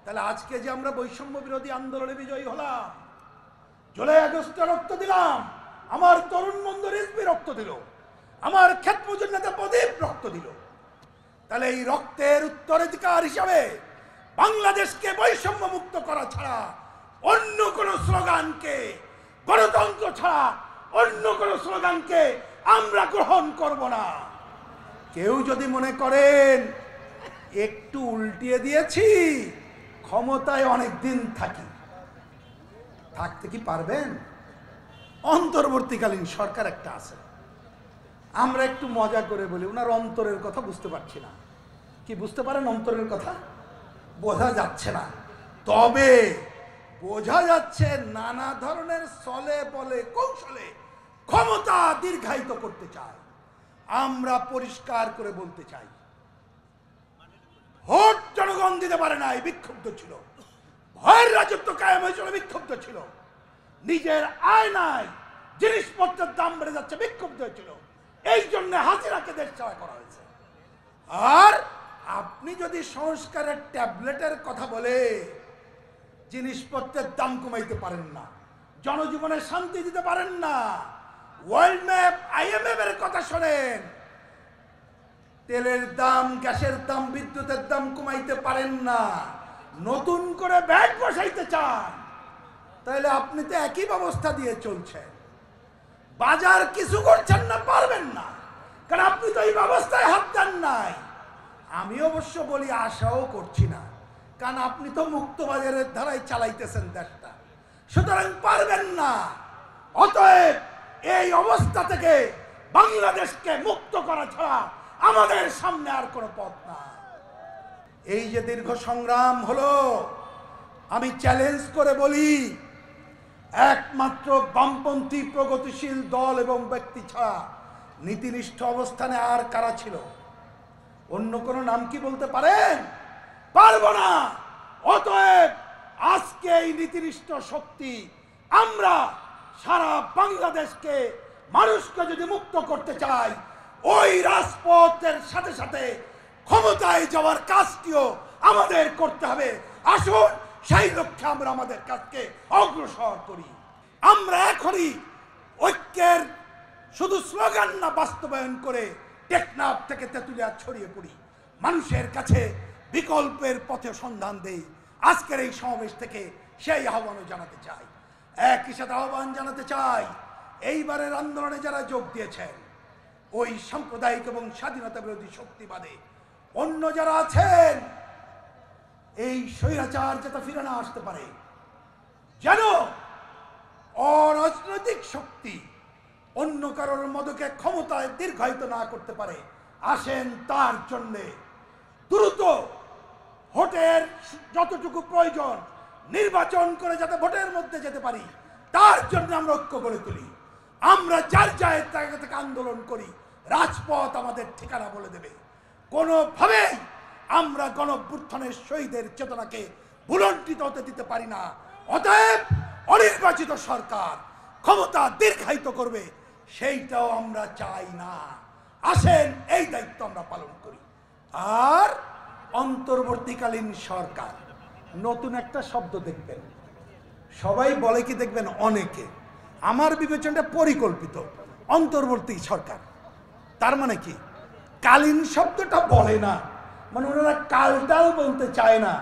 তাহলে আজকে যে আমরা বৈষম্য বিরোধী আন্দোলনে বিজয়ী হলাম, জুলাই আগস্টে রক্ত দিলাম, আমার তরুণ বন্ধু রিজভী রক্ত দিল, আমার ক্ষেত মজুর নেতা প্রদীপ রক্ত দিল, তাহলে এই রক্তের উত্তরাধিকার হিসাবে বাংলাদেশকে বৈষম্য মুক্ত করা ছাড়া অন্য কোন স্লোগানকে, গণতন্ত্র ছাড়া অন্য কোন স্লোগানকে আমরা গ্রহণ করব না। কেউ যদি মনে করেন একটু উল্টিয়ে দিয়েছি, ক্ষমতায় অনেক দিন থাকতে কি পারবেন? অন্তর্বর্তীকালীন সরকার একটা আছে, আমরা একটু মজা করে বলি ওনার অন্তরের কথা বুঝতে পারছি না। কি বুঝতে পারেন অন্তরের কথা? বোঝা যাচ্ছে না, তবে বোঝা যাচ্ছে নানা ধরনের ছলে বলে কৌশলে ক্ষমতা দীর্ঘায়িত করতে চায়। আমরা পরিষ্কার করে বলতে চাই, ভোট জনগণ দিতে পারে নাই, বিক্ষুব্ধ ছিল, ভয়ের রাজত্ব কায়েম হয়েছিল, বিক্ষুব্ধ ছিল, নিজের আয় নাই, জিনিসপত্রের দাম বেড়ে যাচ্ছে, বিক্ষুব্ধ হয়েছিল, এই জন্য হাসিনাকে দেশ ছাড়া করা হয়েছে। আর আপনি যদি সংস্কারের ট্যাবলেটের কথা বলে জিনিসপত্রের দাম কমাইতে পারেন না, জনজীবনে শান্তি দিতে পারেন না, ওয়ার্ল্ড ম্যাপ IMF এর কথা শোনেন, তেলের দাম, গ্যাসের দাম, বিদ্যুতের দাম কমাইতে পারেন না, নতুন করে ব্যাট বসাইতে চান, তাহলে আপনি তো একই ব্যবস্থা দিয়ে চলছেন, বাজার কিছু করছেন না, পারবেন না, কারণ আপনি তো এই ব্যবস্থায় হাত দেন নাই। আমি অবশ্য বলি আশাও করছি না, কারণ আপনি তো মুক্ত বাজারের ধারায় চালাইতেছেন দেশটা, সুতরাং পারবেন না। অতএব এই অবস্থা থেকে বাংলাদেশকে মুক্ত করা ছাড়া আমাদের সামনে আর কোনো পথ না। এই যে দীর্ঘ সংগ্রাম হলো, আমি চ্যালেঞ্জ করে বলি, একমাত্র বামপন্থী প্রগতিশীল দল এবং ব্যক্তি ছাড়া নীতিনিষ্ঠ অবস্থানে আর কারা ছিল? অন্য কোনো নাম কি বলতে পারেন? পারবো না। অতএব আজকে এই নীতিনিষ্ঠ শক্তি আমরা সারা বাংলাদেশকে, মানুষকে যদি মুক্ত করতে চাই, ওই রাজপথের সাথে সাথে ক্ষমতায় যাওয়ার কাজটিও আমাদের করতে হবে। আসুন সেই লক্ষ্যে আমরা আমাদের কাজকে অগ্রসর করি। আমরা এখনই ঐক্যের শুধু স্লোগান না বাস্তবায়ন করে টেকনাফ থেকে তেঁতুলিয়া ছড়িয়ে পড়ি, মানুষের কাছে বিকল্পের পথে সন্ধান দেই। আজকের এই সমাবেশ থেকে সেই আহ্বানও জানাতে চাই। একই সাথে আহ্বান জানাতে চাই, এইবারের আন্দোলনে যারা যোগ দিয়েছেন, ওই সাম্প্রদায়িক এবং স্বাধীনতা বিরোধী শক্তিবাদে অন্য যারা আছেন, এই স্বৈরাচার যাতে ফিরে না আসতে পারে, যেন অরাজনৈতিক শক্তি অন্য কারোর মদকে ক্ষমতায় দীর্ঘায়িত না করতে পারে, আসেন তার জন্যে দ্রুত ভোটের যতটুকু প্রয়োজন নির্বাচন করে যাতে ভোটের মধ্যে যেতে পারি, তার জন্য আমরা ঐক্য গড়ে তুলি। আমরা যার জায়গা থেকে আন্দোলন করি, রাজপথ আমাদের ঠিকানা বলে দেবে। কোনোভাবেই আমরা গণঅভ্যুত্থানের শহীদের চেতনাকে ভুলণ্ঠিত হতে দিতে পারি না। অতএব অনির্বাচিত সরকার ক্ষমতা দীর্ঘায়িত করবে, সেইটাও আমরা চাই না। আসেন এই দায়িত্ব আমরা পালন করি। আর অন্তর্বর্তীকালীন সরকার, নতুন একটা শব্দ দেখবেন, সবাই বলে কি দেখবেন, অনেকে, আমার বিবেচনাটা পরিকল্পিত, অন্তর্বর্তী সরকার। তার মানে কি, কালীন শব্দটা বলে না, মানে ওনারা কালটাল বলতে চায় না।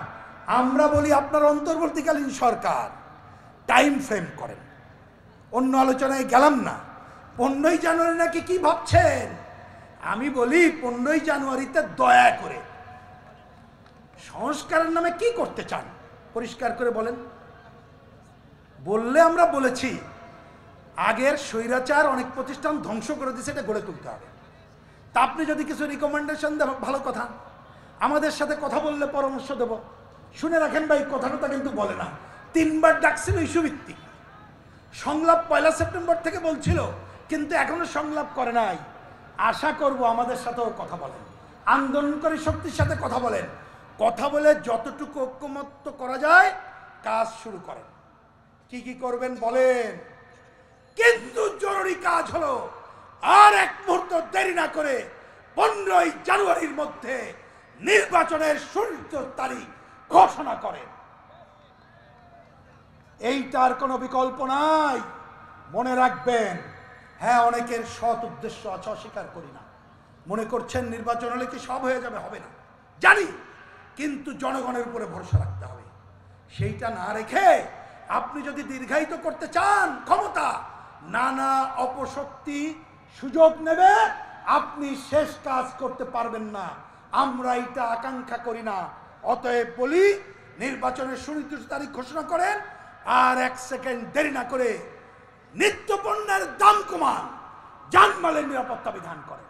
আমরা বলি আপনার অন্তর্বর্তীকালীন সরকার, টাইম ফ্রেম করেন। অন্য আলোচনায় গেলাম না। 15ই জানুয়ারি নাকি কি ভাবছেন? আমি বলি 15ই জানুয়ারিতে দয়া করে সংস্কারের নামে কি করতে চান পরিষ্কার করে বলেন। বললে আমরা বলেছি, আগের স্বৈরাচার অনেক প্রতিষ্ঠান ধ্বংস করে দিয়েছে, এটা গড়ে তুলতে হবে। তা আপনি যদি কিছু রিকমেন্ডেশন দেন, ভালো কথা, আমাদের সাথে কথা বললে পরামর্শ দেব। শুনে রাখেন ভাই, কথাটা কিন্তু বলে না, 3 বার ডাকছিল ইস্যুভিত্তিক। সংলাপ 1 সেপ্টেম্বর থেকে বলছিল, কিন্তু এখনো সংলাপ করে নাই। আশা করব আমাদের সাথেও কথা বলেন, আন্দোলনকারী শক্তির সাথে কথা বলেন, কথা বলে যতটুকু ঐক্যমত্য করা যায় কাজ শুরু করেন। কি কি করবেন বলেন। কিন্তু জরুরি কাজ হলো, আর এক মুহূর্ত দেরি না করে 15ই জানুয়ারির মধ্যে নির্বাচনের 16 তারিখ ঘোষণা করেন। এইটার কোনো বিকল্প নাই। মনে রাখবেন, হ্যাঁ অনেকের সৎ উদ্দেশ্য আছে, অস্বীকার করি না। মনে করছেন নির্বাচন হলে কি সব হয়ে যাবে? হবে না, জানি, কিন্তু জনগণের উপরে ভরসা রাখতে হবে। সেইটা না রেখে আপনি যদি দীর্ঘায়িত করতে চান ক্ষমতা, নানা অপশক্তি সুযোগ নেবে, আপনি শেষ কাজ করতে পারবেন না। আমরা এটা আকাঙ্ক্ষা করি না। অতএব বলি, নির্বাচনের সুনির্দিষ্ট তারিখ ঘোষণা করেন, আর 1 সেকেন্ড দেরি না করে নিত্যপণ্যের দাম কমান, জানমালের নিরাপত্তা বিধান করেন।